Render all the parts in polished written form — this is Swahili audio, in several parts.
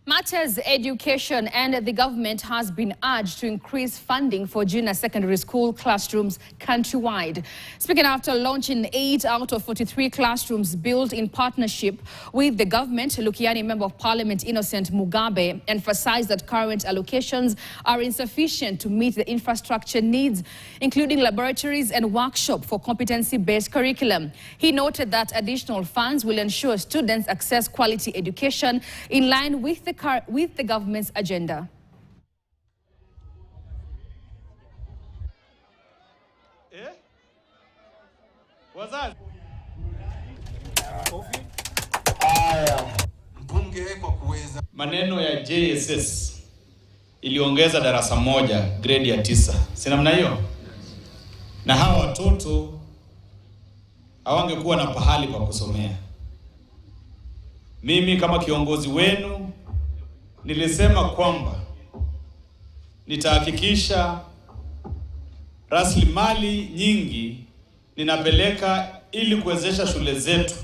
Matters education, and the government has been urged to increase funding for junior secondary school classrooms countrywide. Speaking after launching 8 out of 43 classrooms built in partnership with the government, Lukiani Member of Parliament Innocent Mugabe emphasized that current allocations are insufficient to meet the infrastructure needs, including laboratories and workshops for competency-based curriculum. He noted that additional funds will ensure students access quality education in line with the government's agenda. Maneno ya JSS iliongeza darasa moja grade ya 9. Si namna hiyo? Na hawa watoto hawangekuwa na pahali pa kusomea. Mimi kama kiongozi wenu nilisema kwamba nitahakikisha rasilimali nyingi ninapeleka ili kuwezesha shule zetu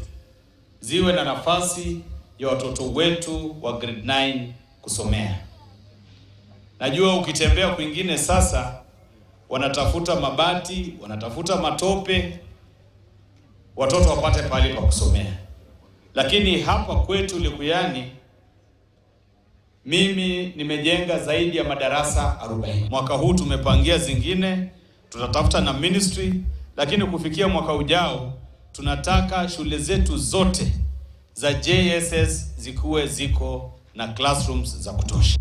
ziwe na nafasi ya watoto wetu wa grade 9 kusomea. Najua ukitembea kwingine sasa wanatafuta mabati, wanatafuta matope, watoto wapate pahali pa kusomea. Lakini hapa kwetu Likuyani mimi nimejenga zaidi ya madarasa 40. Mwaka huu tumepangia zingine, tutatafuta na ministry, lakini kufikia mwaka ujao tunataka shule zetu zote za JSS zikuwe ziko na classrooms za kutosha.